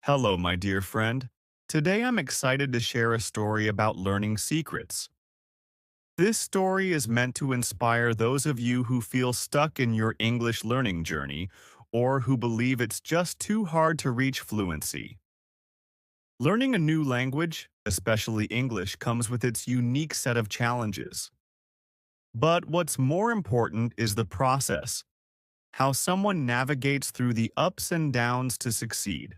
Hello, my dear friend. Today I'm excited to share a story about learning secrets. This story is meant to inspire those of you who feel stuck in your English learning journey or who believe it's just too hard to reach fluency. Learning a new language, especially English, comes with its unique set of challenges. But what's more important is the process, how someone navigates through the ups and downs to succeed.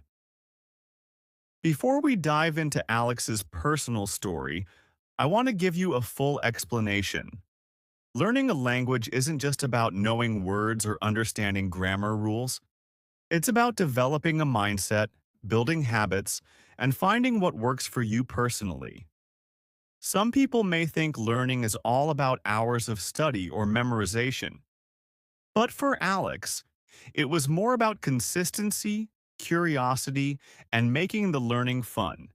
Before we dive into Alex's personal story, I want to give you a full explanation. Learning a language isn't just about knowing words or understanding grammar rules. It's about developing a mindset, building habits, and finding what works for you personally. Some people may think learning is all about hours of study or memorization. But for Alex, it was more about consistency, curiosity, and making the learning fun.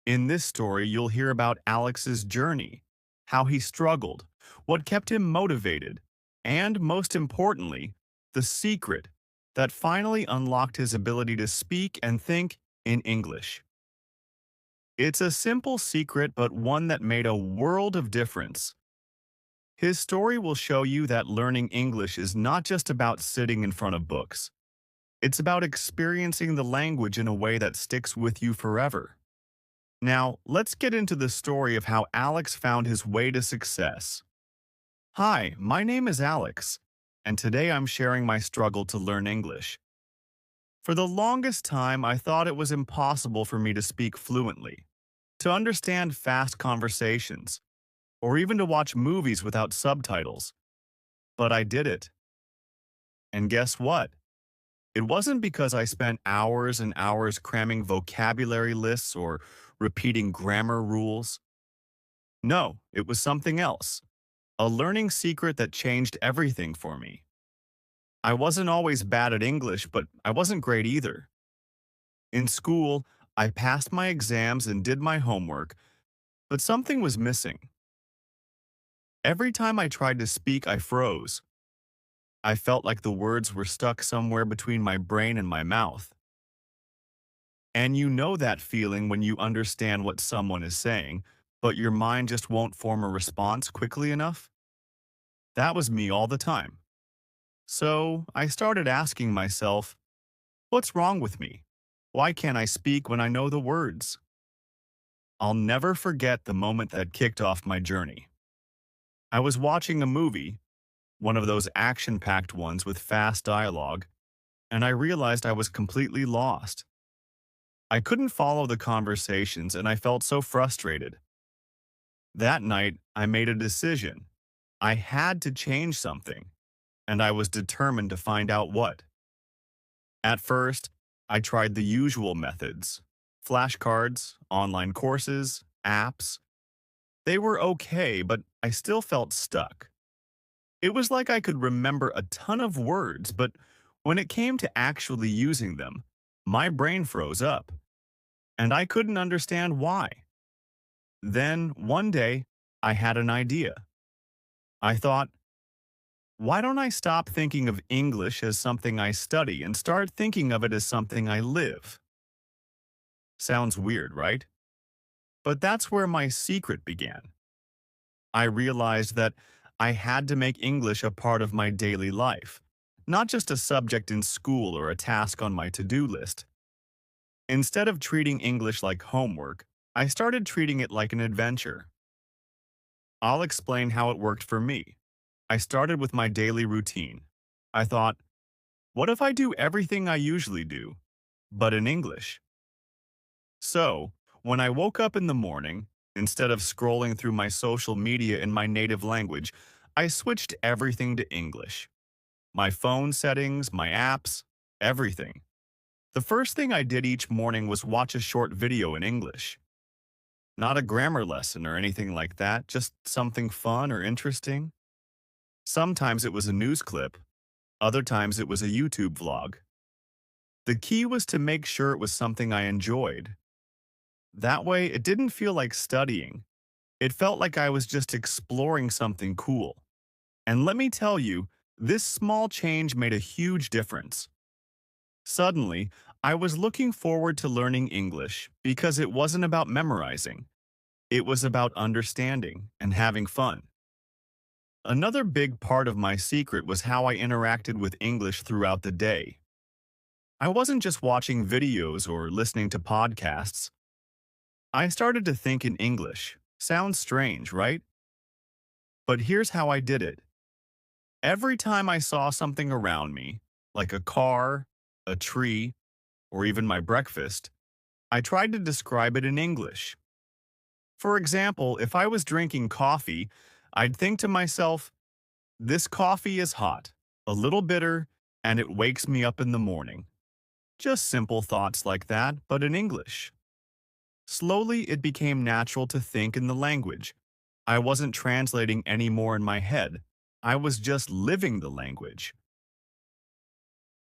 In this story, you'll hear about Alex's journey, how he struggled, what kept him motivated, and most importantly, the secret that finally unlocked his ability to speak and think in English. It's a simple secret, but one that made a world of difference. His story will show you that learning English is not just about sitting in front of books. It's about experiencing the language in a way that sticks with you forever. Now, let's get into the story of how Alex found his way to success. Hi, my name is Alex, and today I'm sharing my struggle to learn English. For the longest time, I thought it was impossible for me to speak fluently, to understand fast conversations, or even to watch movies without subtitles. But I did it. And guess what? It wasn't because I spent hours and hours cramming vocabulary lists or repeating grammar rules. No, it was something else. A learning secret that changed everything for me. I wasn't always bad at English, but I wasn't great either. In school, I passed my exams and did my homework, but something was missing. Every time I tried to speak, I froze. I felt like the words were stuck somewhere between my brain and my mouth. And you know that feeling when you understand what someone is saying, but your mind just won't form a response quickly enough? That was me all the time. So I started asking myself, what's wrong with me? Why can't I speak when I know the words? I'll never forget the moment that kicked off my journey. I was watching a movie, one of those action-packed ones with fast dialogue, and I realized I was completely lost. I couldn't follow the conversations and I felt so frustrated. That night, I made a decision. I had to change something, and I was determined to find out what. At first, I tried the usual methods: flashcards, online courses, apps. They were okay, but I still felt stuck. It was like I could remember a ton of words, but when it came to actually using them, my brain froze up, and I couldn't understand why. Then, one day, I had an idea. I thought, why don't I stop thinking of English as something I study and start thinking of it as something I live? Sounds weird, right? But that's where my secret began. I realized that I had to make English a part of my daily life, not just a subject in school or a task on my to-do list. Instead of treating English like homework, I started treating it like an adventure. I'll explain how it worked for me. I started with my daily routine. I thought, what if I do everything I usually do, but in English? So, when I woke up in the morning, instead of scrolling through my social media in my native language, I switched everything to English. My phone settings, my apps, everything. The first thing I did each morning was watch a short video in English. Not a grammar lesson or anything like that, just something fun or interesting. Sometimes it was a news clip, other times it was a YouTube vlog. The key was to make sure it was something I enjoyed. That way, it didn't feel like studying. It felt like I was just exploring something cool. And let me tell you, this small change made a huge difference. Suddenly, I was looking forward to learning English because it wasn't about memorizing. It was about understanding and having fun. Another big part of my secret was how I interacted with English throughout the day. I wasn't just watching videos or listening to podcasts. I started to think in English. Sounds strange, right? But here's how I did it. Every time I saw something around me, like a car, a tree, or even my breakfast, I tried to describe it in English. For example, if I was drinking coffee, I'd think to myself, this coffee is hot, a little bitter, and it wakes me up in the morning. Just simple thoughts like that, but in English. Slowly, it became natural to think in the language. I wasn't translating anymore in my head. I was just living the language.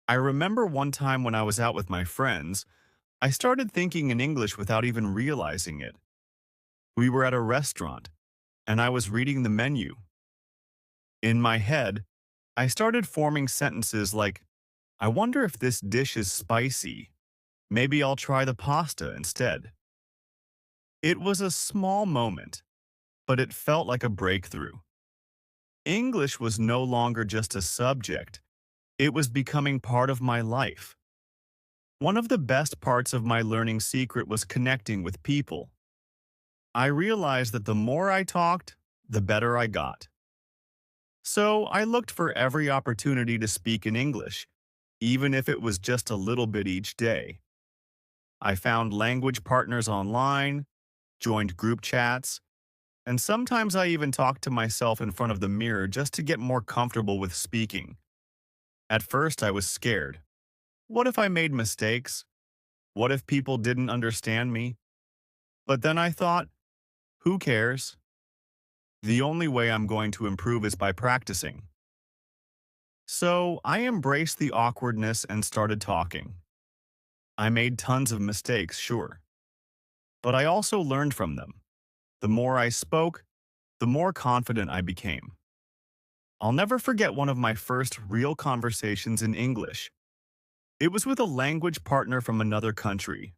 I remember one time when I was out with my friends, I started thinking in English without even realizing it. We were at a restaurant, and I was reading the menu. In my head, I started forming sentences like, I wonder if this dish is spicy. Maybe I'll try the pasta instead. It was a small moment, but it felt like a breakthrough. English was no longer just a subject, it was becoming part of my life. One of the best parts of my learning secret was connecting with people. I realized that the more I talked, the better I got. So I looked for every opportunity to speak in English, even if it was just a little bit each day. I found language partners online, joined group chats, and sometimes I even talked to myself in front of the mirror just to get more comfortable with speaking. At first, I was scared. What if I made mistakes? What if people didn't understand me? But then I thought, who cares? The only way I'm going to improve is by practicing. So I embraced the awkwardness and started talking. I made tons of mistakes, sure, but I also learned from them. The more I spoke, the more confident I became. I'll never forget one of my first real conversations in English. It was with a language partner from another country.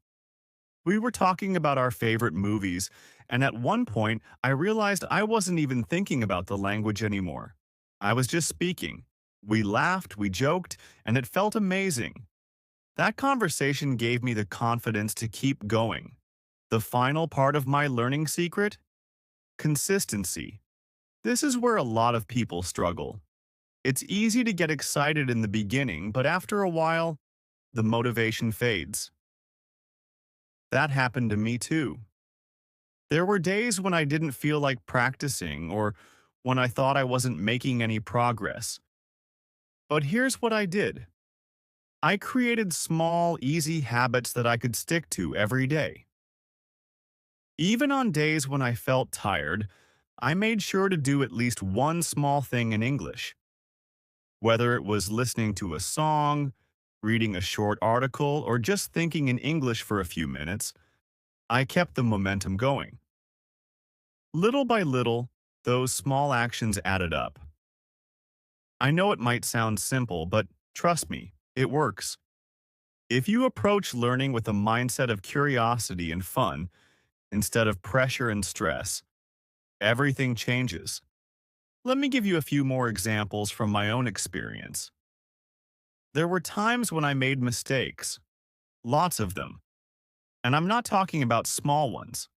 We were talking about our favorite movies, and at one point, I realized I wasn't even thinking about the language anymore. I was just speaking. We laughed, we joked, and it felt amazing. That conversation gave me the confidence to keep going. The final part of my learning secret? Consistency. This is where a lot of people struggle. It's easy to get excited in the beginning, but after a while, the motivation fades. That happened to me too. There were days when I didn't feel like practicing or when I thought I wasn't making any progress. But here's what I did. I created small, easy habits that I could stick to every day. Even on days when I felt tired, I made sure to do at least one small thing in English. Whether it was listening to a song, reading a short article, or just thinking in English for a few minutes, I kept the momentum going. Little by little, those small actions added up. I know it might sound simple, but trust me, it works. If you approach learning with a mindset of curiosity and fun, instead of pressure and stress, everything changes. Let me give you a few more examples from my own experience. There were times when I made mistakes, lots of them. And I'm not talking about small ones.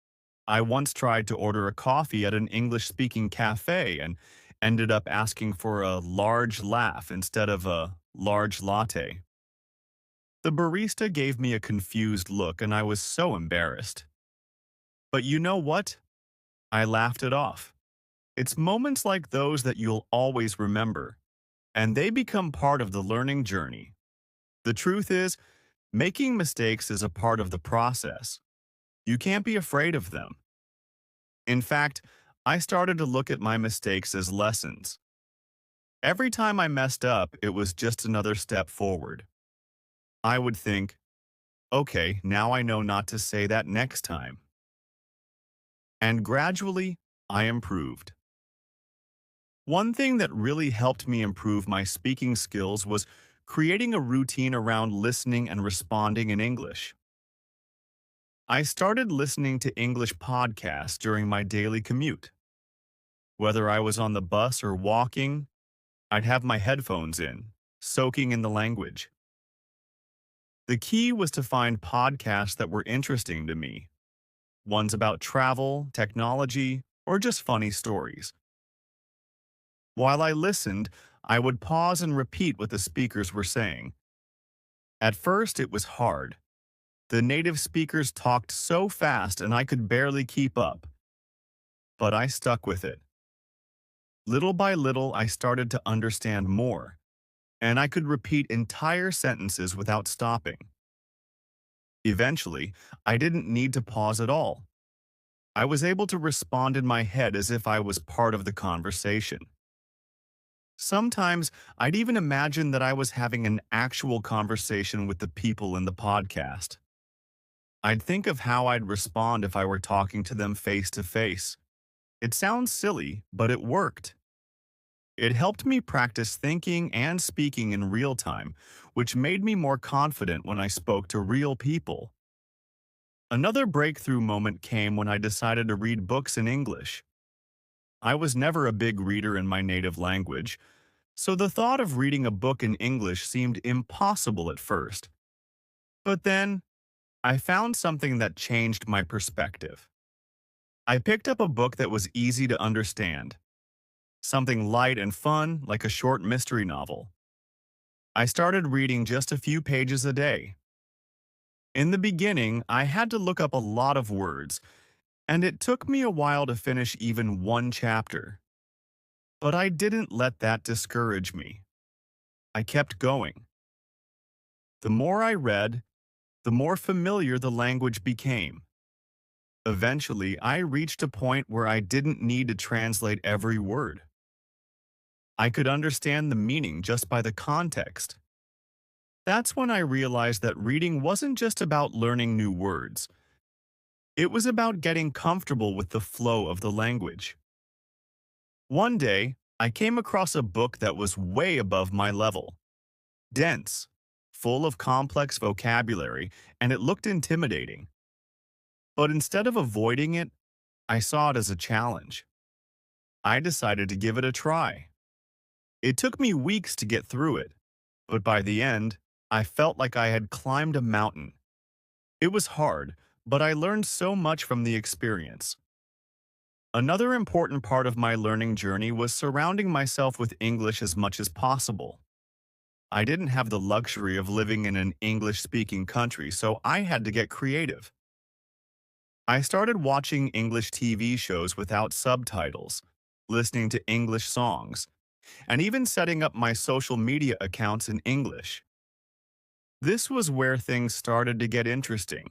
I once tried to order a coffee at an English-speaking cafe and ended up asking for a large laugh instead of a large latte. The barista gave me a confused look and I was so embarrassed. But you know what? I laughed it off. It's moments like those that you'll always remember, and they become part of the learning journey. The truth is, making mistakes is a part of the process. You can't be afraid of them. In fact, I started to look at my mistakes as lessons. Every time I messed up, it was just another step forward. I would think, okay, now I know not to say that next time. And gradually, I improved. One thing that really helped me improve my speaking skills was creating a routine around listening and responding in English. I started listening to English podcasts during my daily commute. Whether I was on the bus or walking, I'd have my headphones in, soaking in the language. The key was to find podcasts that were interesting to me, ones about travel, technology, or just funny stories. While I listened, I would pause and repeat what the speakers were saying. At first, it was hard. The native speakers talked so fast and I could barely keep up, but I stuck with it. Little by little, I started to understand more, and I could repeat entire sentences without stopping. Eventually, I didn't need to pause at all. I was able to respond in my head as if I was part of the conversation. Sometimes I'd even imagine that I was having an actual conversation with the people in the podcast. I'd think of how I'd respond if I were talking to them face to face. It sounds silly, but it worked. It helped me practice thinking and speaking in real time, which made me more confident when I spoke to real people. Another breakthrough moment came when I decided to read books in English. I was never a big reader in my native language, so the thought of reading a book in English seemed impossible at first. But then, I found something that changed my perspective. I picked up a book that was easy to understand, something light and fun like a short mystery novel. I started reading just a few pages a day. In the beginning, I had to look up a lot of words, and it took me a while to finish even one chapter. But I didn't let that discourage me. I kept going. The more I read, the more familiar the language became. Eventually, I reached a point where I didn't need to translate every word. I could understand the meaning just by the context. That's when I realized that reading wasn't just about learning new words. It was about getting comfortable with the flow of the language. One day, I came across a book that was way above my level. Dense, full of complex vocabulary, and it looked intimidating. But instead of avoiding it, I saw it as a challenge. I decided to give it a try. It took me weeks to get through it, but by the end, I felt like I had climbed a mountain. It was hard, but I learned so much from the experience. Another important part of my learning journey was surrounding myself with English as much as possible. I didn't have the luxury of living in an English-speaking country, so I had to get creative. I started watching English TV shows without subtitles, listening to English songs, and even setting up my social media accounts in English. This was where things started to get interesting.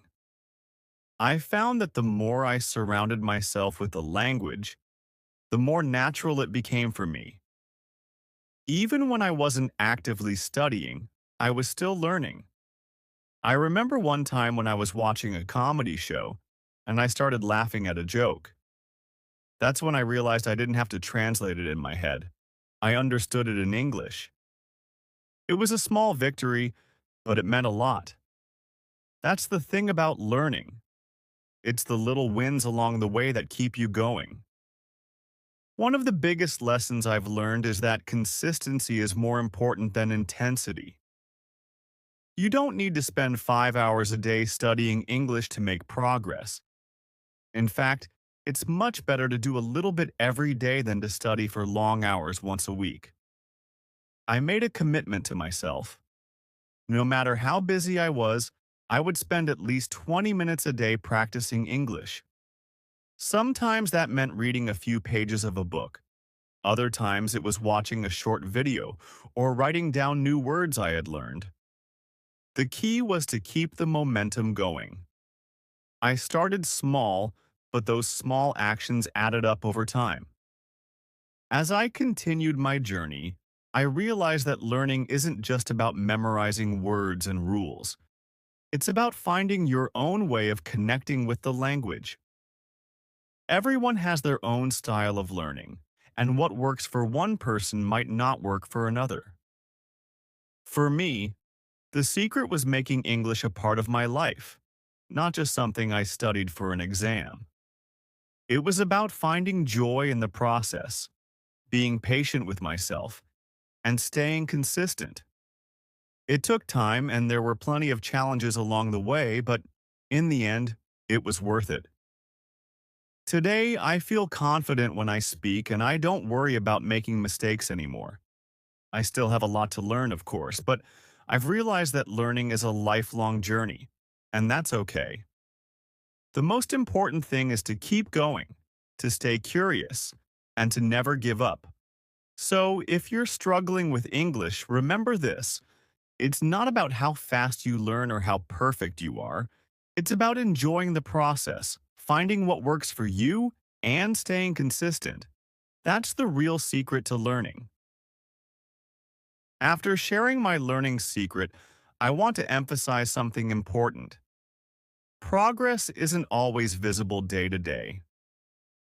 I found that the more I surrounded myself with the language, the more natural it became for me. Even when I wasn't actively studying, I was still learning. I remember one time when I was watching a comedy show, and I started laughing at a joke. That's when I realized I didn't have to translate it in my head. I understood it in English. It was a small victory, but it meant a lot. That's the thing about learning. It's the little wins along the way that keep you going. One of the biggest lessons I've learned is that consistency is more important than intensity. You don't need to spend 5 hours a day studying English to make progress. In fact, it's much better to do a little bit every day than to study for long hours once a week. I made a commitment to myself. No matter how busy I would spend at least 20 minutes a day practicing English. Sometimes that meant reading a few pages of a book. Other times it was watching a short video or writing down new words I had learned. The key was to keep the momentum going. I started small, but those small actions added up over time. As I continued my journey, I realized that learning isn't just about memorizing words and rules. It's about finding your own way of connecting with the language. Everyone has their own style of learning, and what works for one person might not work for another. For me, the secret was making English a part of my life, not just something I studied for an exam. It was about finding joy in the process, being patient with myself, and staying consistent. It took time and there were plenty of challenges along the way, but in the end, it was worth it. Today, I feel confident when I speak and I don't worry about making mistakes anymore. I still have a lot to learn, of course, but I've realized that learning is a lifelong journey, and that's okay. The most important thing is to keep going, to stay curious, and to never give up. So, if you're struggling with English, remember this. It's not about how fast you learn or how perfect you are. It's about enjoying the process, finding what works for you, and staying consistent. That's the real secret to learning. After sharing my learning secret, I want to emphasize something important. Progress isn't always visible day to day.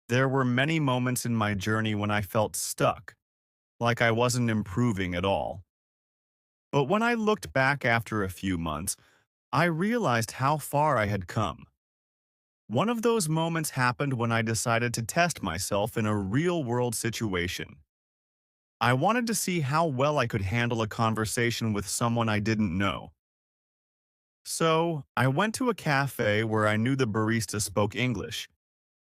There were many moments in my journey when I felt stuck, like I wasn't improving at all. But when I looked back after a few months, I realized how far I had come. One of those moments happened when I decided to test myself in a real-world situation. I wanted to see how well I could handle a conversation with someone I didn't know. So, I went to a cafe where I knew the barista spoke English,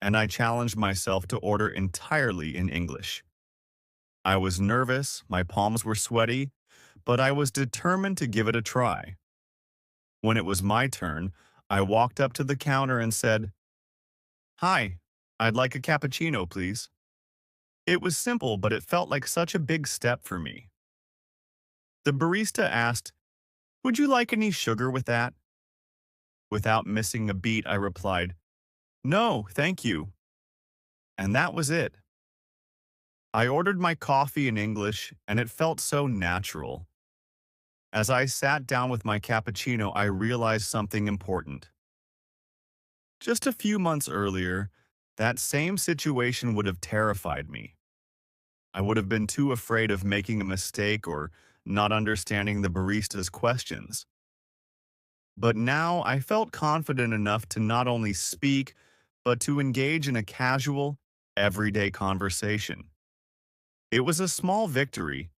and I challenged myself to order entirely in English. I was nervous, my palms were sweaty, but I was determined to give it a try. When it was my turn, I walked up to the counter and said, "Hi, I'd like a cappuccino, please." It was simple, but it felt like such a big step for me. The barista asked, "Would you like any sugar with that?" Without missing a beat, I replied, "No, thank you." And that was it. I ordered my coffee in English, and it felt so natural. As I sat down with my cappuccino, I realized something important. Just a few months earlier, that same situation would have terrified me. I would have been too afraid of making a mistake or not understanding the barista's questions. But now I felt confident enough to not only speak, but to engage in a casual, everyday conversation. It was a small victory,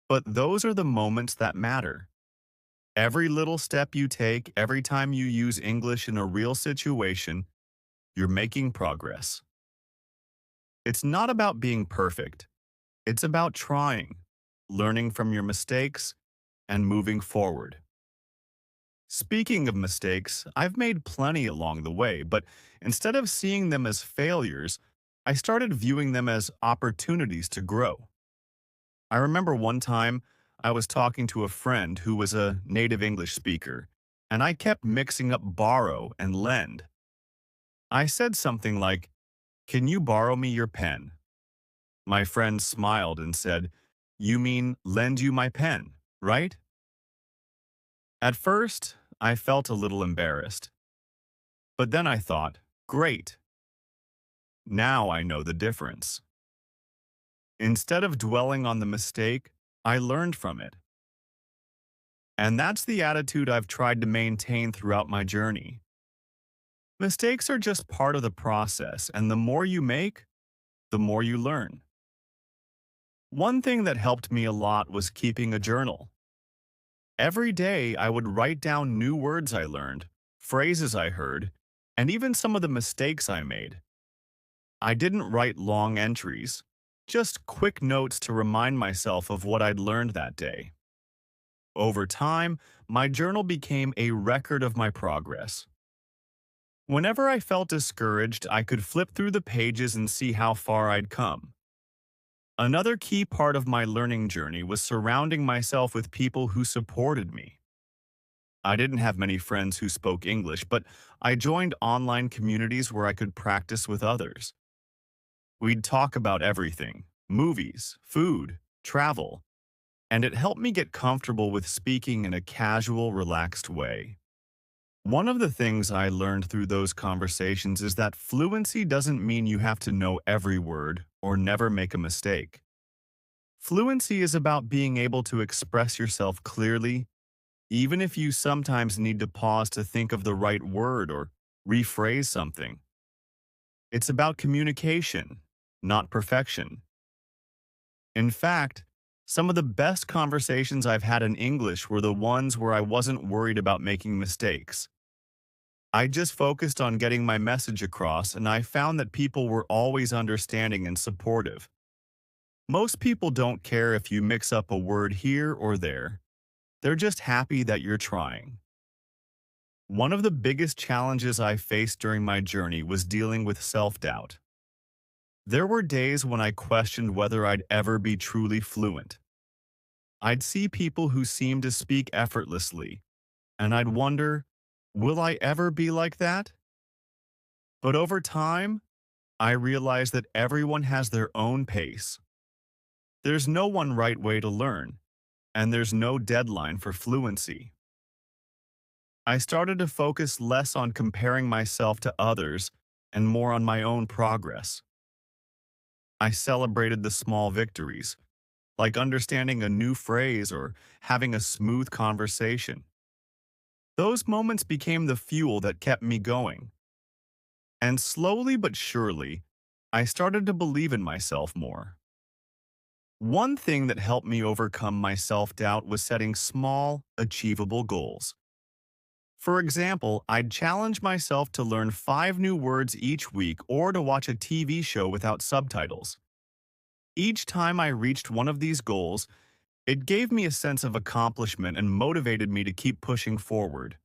but those are the moments that matter. Every little step you take, every time you use English in a real situation, you're making progress. It's not about being perfect. It's about trying, learning from your mistakes, and moving forward. Speaking of mistakes, I've made plenty along the way, but instead of seeing them as failures, I started viewing them as opportunities to grow. I remember one time I was talking to a friend who was a native English speaker, and I kept mixing up borrow and lend. I said something like, "Can you borrow me your pen?" My friend smiled and said, "You mean lend you my pen, right?" At first, I felt a little embarrassed, but then I thought, great, now I know the difference. Instead of dwelling on the mistake, I learned from it. And that's the attitude I've tried to maintain throughout my journey. Mistakes are just part of the process, and the more you make, the more you learn. One thing that helped me a lot was keeping a journal. Every day, I would write down new words I learned, phrases I heard, and even some of the mistakes I made. I didn't write long entries, just quick notes to remind myself of what I'd learned that day. Over time, my journal became a record of my progress. Whenever I felt discouraged, I could flip through the pages and see how far I'd come. Another key part of my learning journey was surrounding myself with people who supported me. I didn't have many friends who spoke English, but I joined online communities where I could practice with others. We'd talk about everything: movies, food, travel, and it helped me get comfortable with speaking in a casual, relaxed way. One of the things I learned through those conversations is that fluency doesn't mean you have to know every word or never make a mistake. Fluency is about being able to express yourself clearly, even if you sometimes need to pause to think of the right word or rephrase something. It's about communication, not perfection. In fact, some of the best conversations I've had in English were the ones where I wasn't worried about making mistakes. I just focused on getting my message across, and I found that people were always understanding and supportive. Most people don't care if you mix up a word here or there. They're just happy that you're trying. One of the biggest challenges I faced during my journey was dealing with self-doubt. There were days when I questioned whether I'd ever be truly fluent. I'd see people who seemed to speak effortlessly, and I'd wonder, will I ever be like that? But over time, I realized that everyone has their own pace. There's no one right way to learn, and there's no deadline for fluency. I started to focus less on comparing myself to others and more on my own progress. I celebrated the small victories, like understanding a new phrase or having a smooth conversation. Those moments became the fuel that kept me going. And slowly but surely, I started to believe in myself more. One thing that helped me overcome my self-doubt was setting small, achievable goals. For example, I'd challenge myself to learn 5 new words each week or to watch a TV show without subtitles. Each time I reached one of these goals, it gave me a sense of accomplishment and motivated me to keep pushing forward.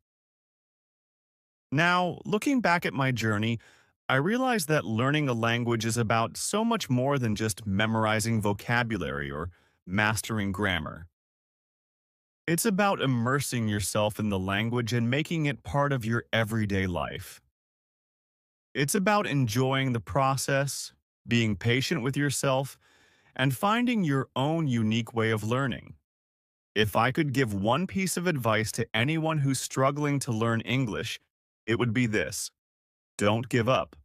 Now, looking back at my journey, I realized that learning a language is about so much more than just memorizing vocabulary or mastering grammar. It's about immersing yourself in the language and making it part of your everyday life. It's about enjoying the process, being patient with yourself, and finding your own unique way of learning. If I could give one piece of advice to anyone who's struggling to learn English, it would be this: don't give up.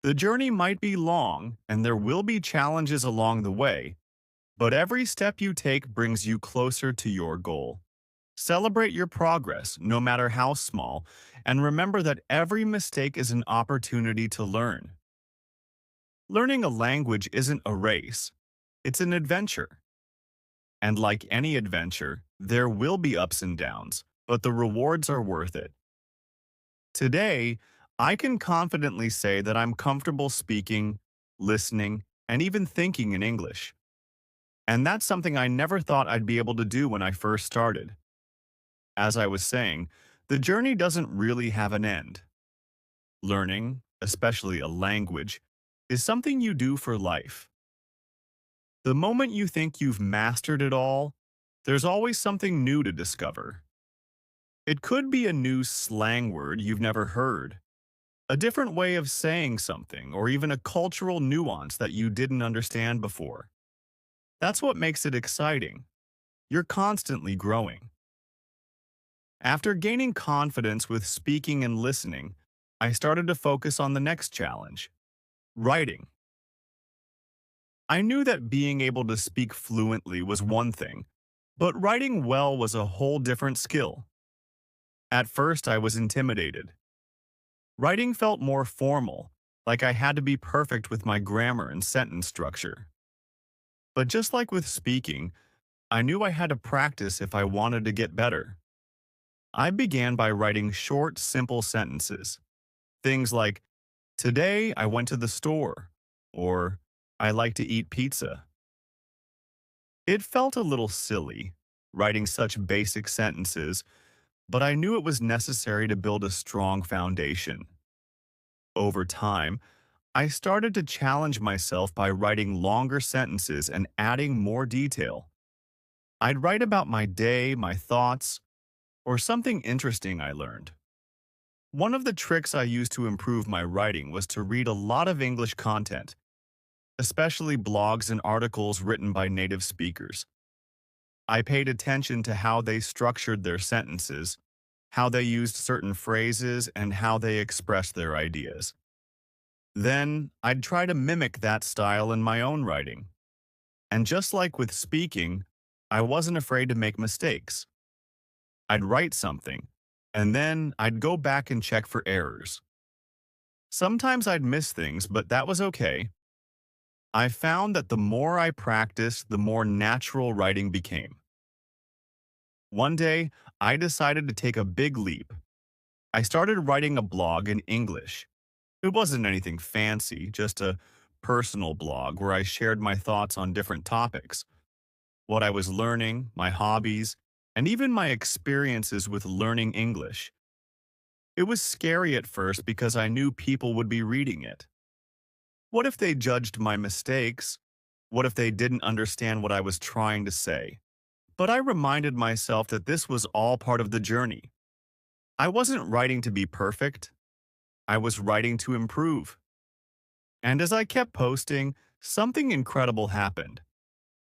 The journey might be long, and there will be challenges along the way, but every step you take brings you closer to your goal. Celebrate your progress, no matter how small, and remember that every mistake is an opportunity to learn. Learning a language isn't a race, it's an adventure. And like any adventure, there will be ups and downs, but the rewards are worth it. Today, I can confidently say that I'm comfortable speaking, listening, and even thinking in English. And that's something I never thought I'd be able to do when I first started. As I was saying, the journey doesn't really have an end. Learning, especially a language, is something you do for life. The moment you think you've mastered it all, there's always something new to discover. It could be a new slang word you've never heard, a different way of saying something, or even a cultural nuance that you didn't understand before. That's what makes it exciting. You're constantly growing. After gaining confidence with speaking and listening, I started to focus on the next challenge: writing. I knew that being able to speak fluently was one thing, but writing well was a whole different skill. At first, I was intimidated. Writing felt more formal, like I had to be perfect with my grammar and sentence structure. But just like with speaking, I knew I had to practice if I wanted to get better. I began by writing short, simple sentences. Things like, "Today I went to the store," or "I like to eat pizza." It felt a little silly, writing such basic sentences, but I knew it was necessary to build a strong foundation. Over time, I started to challenge myself by writing longer sentences and adding more detail. I'd write about my day, my thoughts, or something interesting I learned. One of the tricks I used to improve my writing was to read a lot of English content, especially blogs and articles written by native speakers. I paid attention to how they structured their sentences, how they used certain phrases, and how they expressed their ideas. Then, I'd try to mimic that style in my own writing. And just like with speaking, I wasn't afraid to make mistakes. I'd write something, and then I'd go back and check for errors. Sometimes I'd miss things, but that was okay. I found that the more I practiced, the more natural writing became. One day, I decided to take a big leap. I started writing a blog in English. It wasn't anything fancy, just a personal blog where I shared my thoughts on different topics, what I was learning, my hobbies, and even my experiences with learning English. It was scary at first because I knew people would be reading it. What if they judged my mistakes? What if they didn't understand what I was trying to say? But I reminded myself that this was all part of the journey. I wasn't writing to be perfect. I was writing to improve. And as I kept posting, something incredible happened.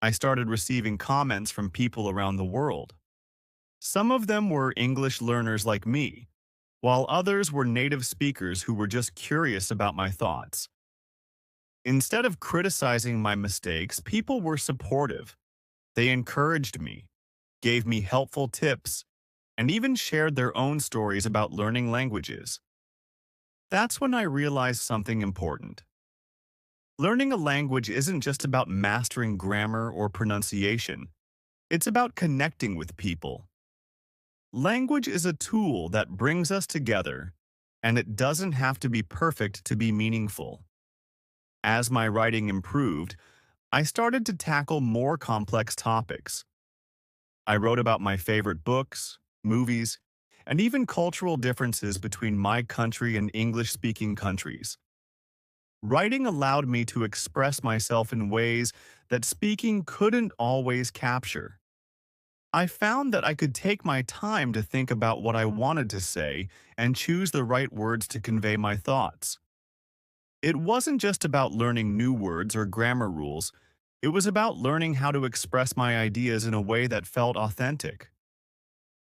I started receiving comments from people around the world. Some of them were English learners like me, while others were native speakers who were just curious about my thoughts. Instead of criticizing my mistakes, people were supportive. They encouraged me, gave me helpful tips, and even shared their own stories about learning languages. That's when I realized something important. Learning a language isn't just about mastering grammar or pronunciation. It's about connecting with people. Language is a tool that brings us together, and it doesn't have to be perfect to be meaningful. As my writing improved, I started to tackle more complex topics. I wrote about my favorite books, movies, and even cultural differences between my country and English-speaking countries. Writing allowed me to express myself in ways that speaking couldn't always capture. I found that I could take my time to think about what I wanted to say and choose the right words to convey my thoughts. It wasn't just about learning new words or grammar rules, it was about learning how to express my ideas in a way that felt authentic.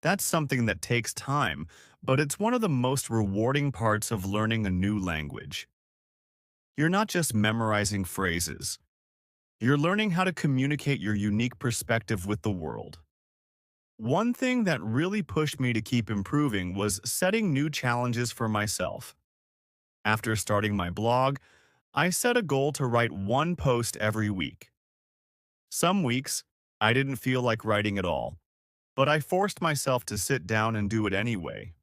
That's something that takes time, but it's one of the most rewarding parts of learning a new language. You're not just memorizing phrases. You're learning how to communicate your unique perspective with the world. One thing that really pushed me to keep improving was setting new challenges for myself. After starting my blog, I set a goal to write one post every week. Some weeks, I didn't feel like writing at all, but I forced myself to sit down and do it anyway.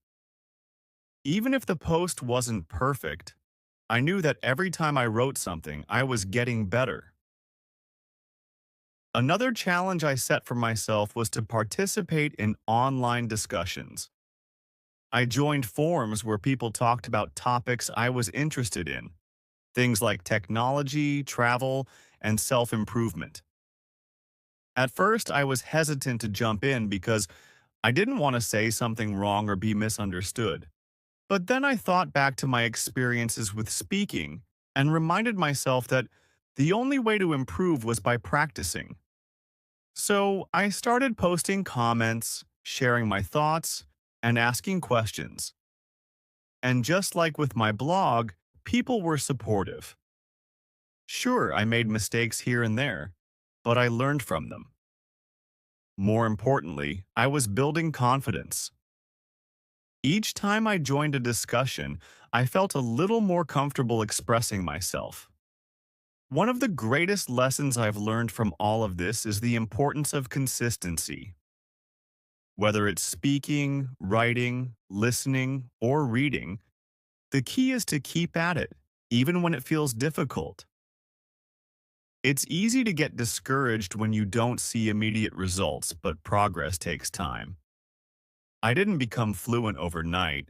Even if the post wasn't perfect, I knew that every time I wrote something, I was getting better. Another challenge I set for myself was to participate in online discussions. I joined forums where people talked about topics I was interested in, things like technology, travel, and self-improvement. At first, I was hesitant to jump in because I didn't want to say something wrong or be misunderstood. But then I thought back to my experiences with speaking and reminded myself that the only way to improve was by practicing. So I started posting comments, sharing my thoughts, and asking questions. And just like with my blog, people were supportive. Sure, I made mistakes here and there, but I learned from them. More importantly, I was building confidence. Each time I joined a discussion, I felt a little more comfortable expressing myself. One of the greatest lessons I've learned from all of this is the importance of consistency. Whether it's speaking, writing, listening, or reading, the key is to keep at it, even when it feels difficult. It's easy to get discouraged when you don't see immediate results, but progress takes time. I didn't become fluent overnight.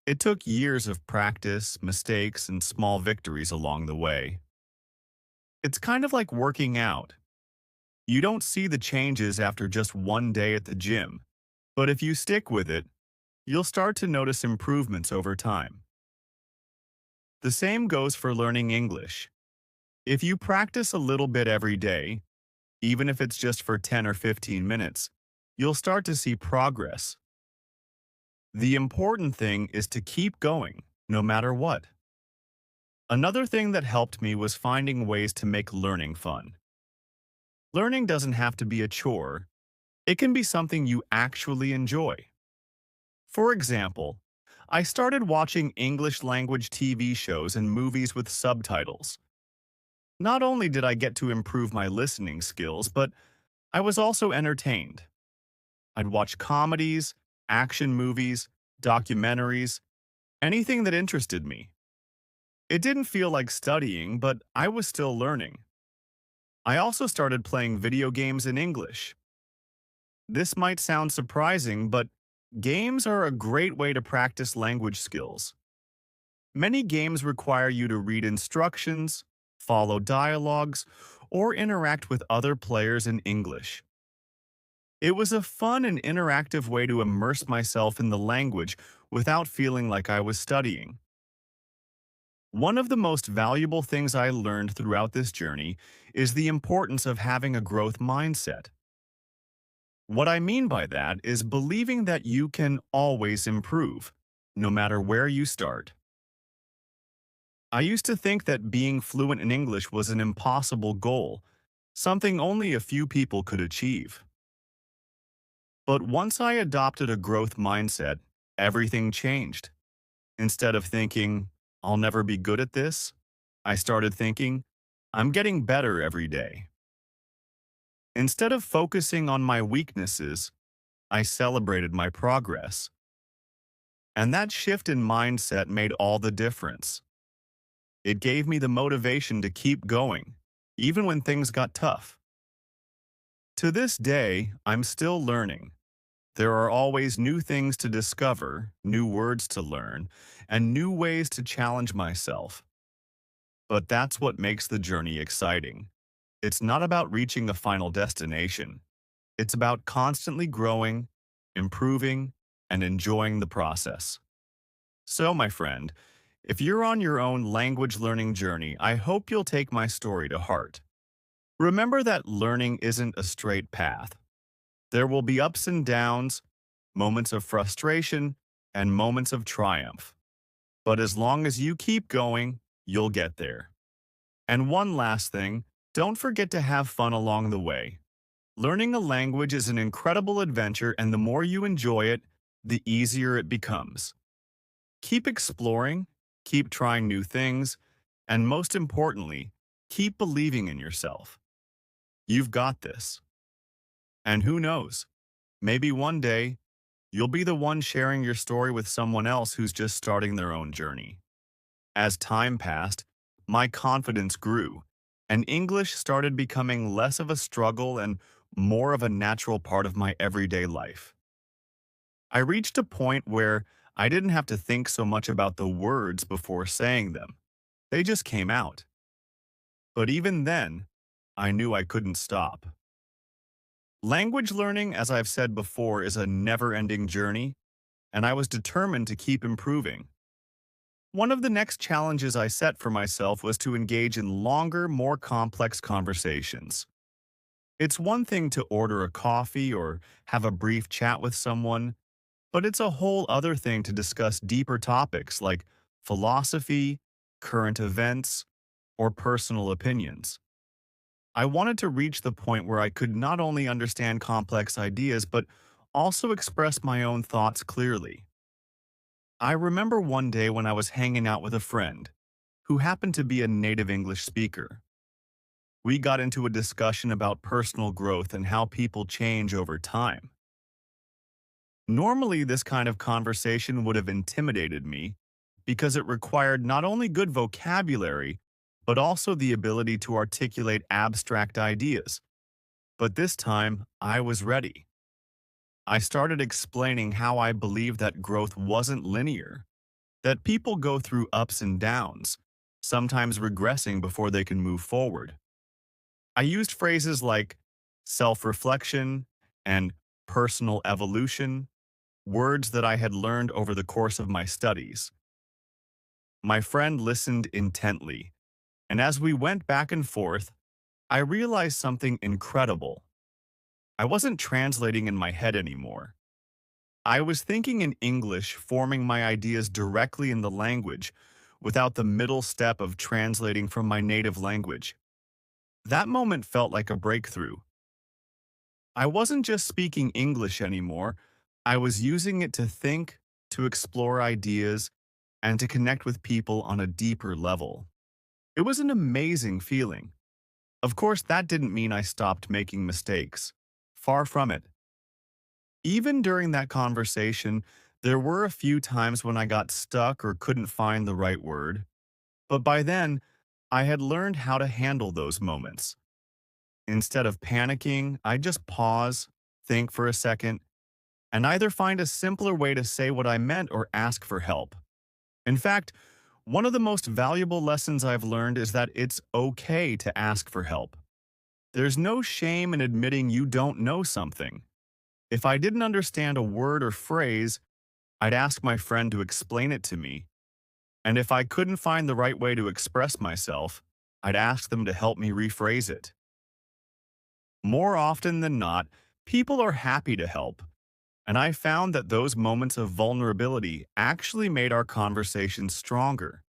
It took years of practice, mistakes, and small victories along the way. It's kind of like working out. You don't see the changes after just one day at the gym, but if you stick with it, you'll start to notice improvements over time. The same goes for learning English. If you practice a little bit every day, even if it's just for 10 or 15 minutes, you'll start to see progress. The important thing is to keep going, no matter what. Another thing that helped me was finding ways to make learning fun. Learning doesn't have to be a chore. It can be something you actually enjoy. For example, I started watching English language TV shows and movies with subtitles. Not only did I get to improve my listening skills, but I was also entertained. I'd watch comedies, action movies, documentaries, anything that interested me. It didn't feel like studying, but I was still learning. I also started playing video games in English. This might sound surprising, but games are a great way to practice language skills. Many games require you to read instructions, follow dialogues, or interact with other players in English. It was a fun and interactive way to immerse myself in the language without feeling like I was studying. One of the most valuable things I learned throughout this journey is the importance of having a growth mindset. What I mean by that is believing that you can always improve, no matter where you start. I used to think that being fluent in English was an impossible goal, something only a few people could achieve. But once I adopted a growth mindset, everything changed. Instead of thinking, I'll never be good at this, I started thinking, I'm getting better every day. Instead of focusing on my weaknesses, I celebrated my progress. And that shift in mindset made all the difference. It gave me the motivation to keep going, even when things got tough. To this day, I'm still learning. There are always new things to discover, new words to learn, and new ways to challenge myself. But that's what makes the journey exciting. It's not about reaching a final destination. It's about constantly growing, improving, and enjoying the process. So, my friend, if you're on your own language learning journey, I hope you'll take my story to heart. Remember that learning isn't a straight path. There will be ups and downs, moments of frustration, and moments of triumph. But as long as you keep going, you'll get there. And one last thing, don't forget to have fun along the way. Learning a language is an incredible adventure, and the more you enjoy it, the easier it becomes. Keep exploring, keep trying new things, and most importantly, keep believing in yourself. You've got this. And who knows, maybe one day, you'll be the one sharing your story with someone else who's just starting their own journey. As time passed, my confidence grew, and English started becoming less of a struggle and more of a natural part of my everyday life. I reached a point where I didn't have to think so much about the words before saying them. They just came out. But even then, I knew I couldn't stop. Language learning, as I've said before, is a never-ending journey, and I was determined to keep improving. One of the next challenges I set for myself was to engage in longer, more complex conversations. It's one thing to order a coffee or have a brief chat with someone, but it's a whole other thing to discuss deeper topics like philosophy, current events, or personal opinions. I wanted to reach the point where I could not only understand complex ideas, but also express my own thoughts clearly. I remember one day when I was hanging out with a friend who happened to be a native English speaker. We got into a discussion about personal growth and how people change over time. Normally, this kind of conversation would have intimidated me because it required not only good vocabulary, but also the ability to articulate abstract ideas. But this time, I was ready. I started explaining how I believe that growth wasn't linear, that people go through ups and downs, sometimes regressing before they can move forward. I used phrases like self-reflection and personal evolution, words that I had learned over the course of my studies. My friend listened intently, and as we went back and forth, I realized something incredible. I wasn't translating in my head anymore. I was thinking in English, forming my ideas directly in the language, without the middle step of translating from my native language. That moment felt like a breakthrough. I wasn't just speaking English anymore, I was using it to think, to explore ideas, and to connect with people on a deeper level. It was an amazing feeling. Of course, that didn't mean I stopped making mistakes. Far from it. Even during that conversation, there were a few times when I got stuck or couldn't find the right word. But by then, I had learned how to handle those moments. Instead of panicking, I'd just pause, think for a second, and either find a simpler way to say what I meant or ask for help. In fact, one of the most valuable lessons I've learned is that it's okay to ask for help. There's no shame in admitting you don't know something. If I didn't understand a word or phrase, I'd ask my friend to explain it to me. And if I couldn't find the right way to express myself, I'd ask them to help me rephrase it. More often than not, people are happy to help, and I found that those moments of vulnerability actually made our conversations stronger.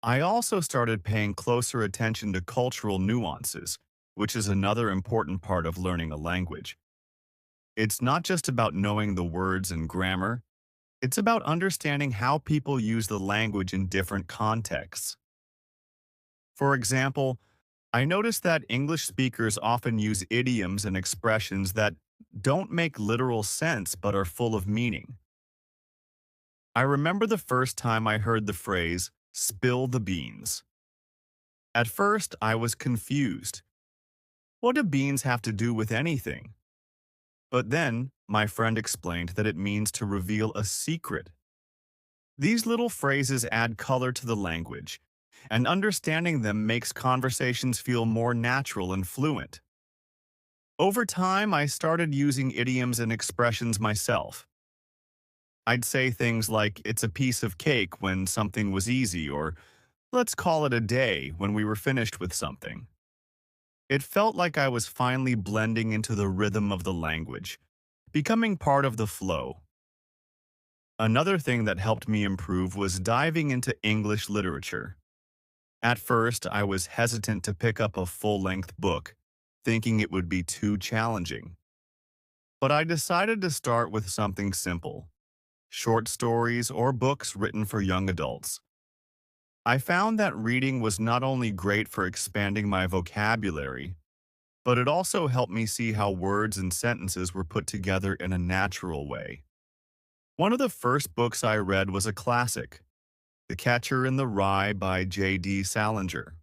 I also started paying closer attention to cultural nuances, which is another important part of learning a language. It's not just about knowing the words and grammar, it's about understanding how people use the language in different contexts. For example, I noticed that English speakers often use idioms and expressions that don't make literal sense but are full of meaning. I remember the first time I heard the phrase, spill the beans. At first, I was confused. What do beans have to do with anything? But then, my friend explained that it means to reveal a secret. These little phrases add color to the language, and understanding them makes conversations feel more natural and fluent. Over time, I started using idioms and expressions myself. I'd say things like, it's a piece of cake when something was easy, or let's call it a day when we were finished with something. It felt like I was finally blending into the rhythm of the language, becoming part of the flow. Another thing that helped me improve was diving into English literature. At first, I was hesitant to pick up a full-length book, thinking it would be too challenging. But I decided to start with something simple, short stories or books written for young adults. I found that reading was not only great for expanding my vocabulary, but it also helped me see how words and sentences were put together in a natural way. One of the first books I read was a classic, The Catcher in the Rye by J.D. Salinger.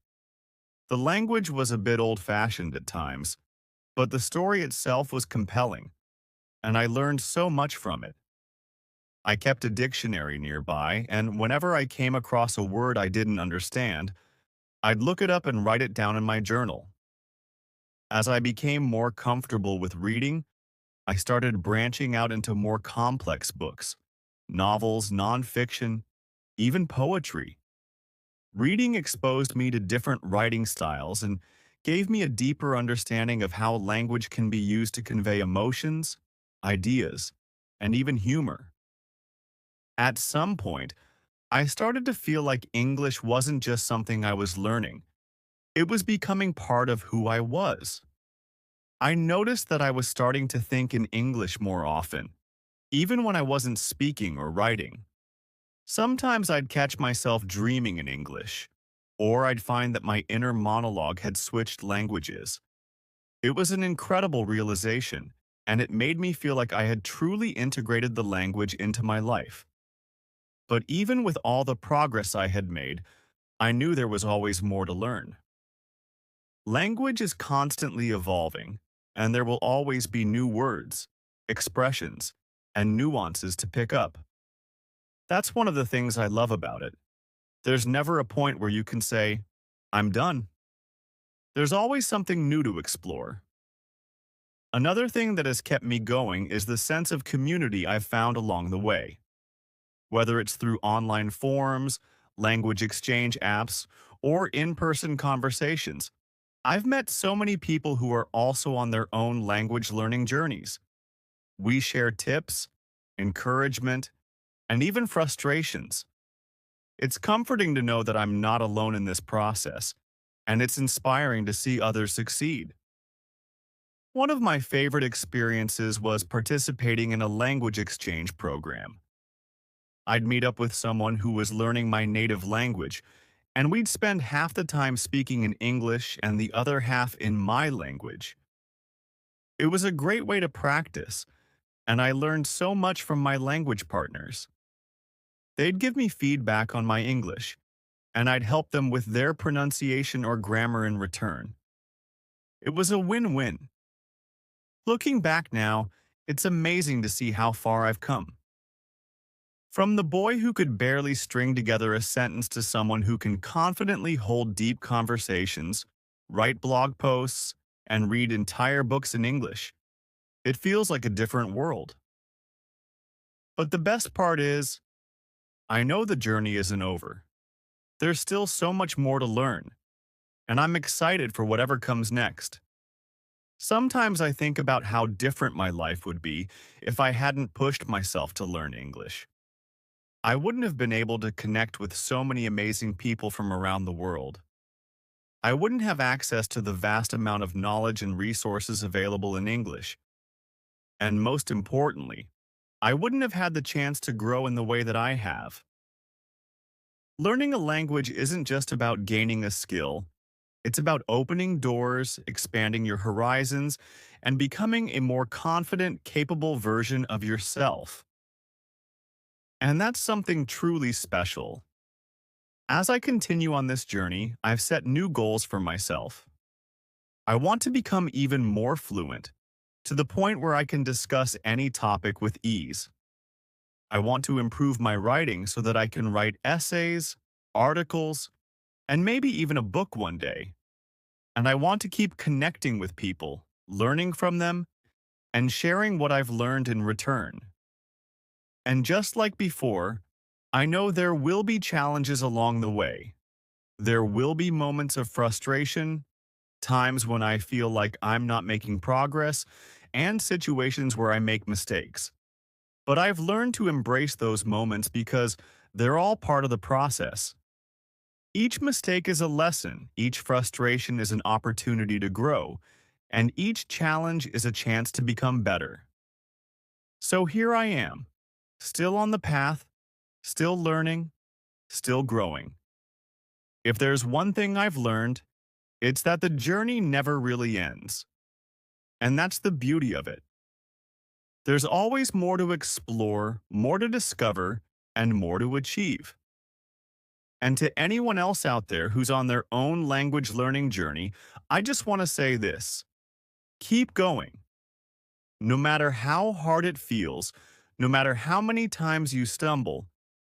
The language was a bit old-fashioned at times, but the story itself was compelling, and I learned so much from it. I kept a dictionary nearby, and whenever I came across a word I didn't understand, I'd look it up and write it down in my journal. As I became more comfortable with reading, I started branching out into more complex books, novels, nonfiction, even poetry. Reading exposed me to different writing styles and gave me a deeper understanding of how language can be used to convey emotions, ideas, and even humor. At some point, I started to feel like English wasn't just something I was learning. It was becoming part of who I was. I noticed that I was starting to think in English more often, even when I wasn't speaking or writing. Sometimes I'd catch myself dreaming in English, or I'd find that my inner monologue had switched languages. It was an incredible realization, and it made me feel like I had truly integrated the language into my life. But even with all the progress I had made, I knew there was always more to learn. Language is constantly evolving, and there will always be new words, expressions, and nuances to pick up. That's one of the things I love about it. There's never a point where you can say, I'm done. There's always something new to explore. Another thing that has kept me going is the sense of community I've found along the way. Whether it's through online forums, language exchange apps, or in-person conversations, I've met so many people who are also on their own language learning journeys. We share tips, encouragement, and even frustrations. It's comforting to know that I'm not alone in this process, and it's inspiring to see others succeed. One of my favorite experiences was participating in a language exchange program. I'd meet up with someone who was learning my native language, and we'd spend half the time speaking in English and the other half in my language. It was a great way to practice, and I learned so much from my language partners. They'd give me feedback on my English, and I'd help them with their pronunciation or grammar in return. It was a win-win. Looking back now, it's amazing to see how far I've come. From the boy who could barely string together a sentence to someone who can confidently hold deep conversations, write blog posts, and read entire books in English, it feels like a different world. But the best part is, I know the journey isn't over. There's still so much more to learn, and I'm excited for whatever comes next. Sometimes I think about how different my life would be if I hadn't pushed myself to learn English. I wouldn't have been able to connect with so many amazing people from around the world. I wouldn't have access to the vast amount of knowledge and resources available in English. And most importantly, I wouldn't have had the chance to grow in the way that I have. Learning a language isn't just about gaining a skill. It's about opening doors, expanding your horizons, and becoming a more confident, capable version of yourself. And that's something truly special. As I continue on this journey, I've set new goals for myself. I want to become even more fluent, to the point where I can discuss any topic with ease. I want to improve my writing so that I can write essays, articles, and maybe even a book one day. And I want to keep connecting with people, learning from them, and sharing what I've learned in return. And just like before, I know there will be challenges along the way. There will be moments of frustration, times when I feel like I'm not making progress, and situations where I make mistakes. But I've learned to embrace those moments because they're all part of the process. Each mistake is a lesson, each frustration is an opportunity to grow, and each challenge is a chance to become better. So here I am, still on the path, still learning, still growing. If there's one thing I've learned, it's that the journey never really ends. And that's the beauty of it. There's always more to explore, more to discover, and more to achieve. And to anyone else out there who's on their own language learning journey, I just want to say this. Keep going. No matter how hard it feels, no matter how many times you stumble,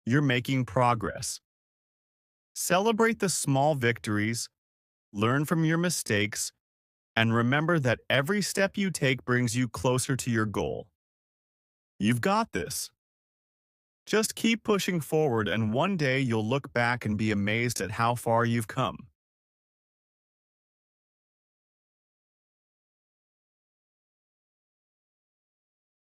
you're making progress. Celebrate the small victories, learn from your mistakes, and remember that every step you take brings you closer to your goal. You've got this. Just keep pushing forward, and one day you'll look back and be amazed at how far you've come.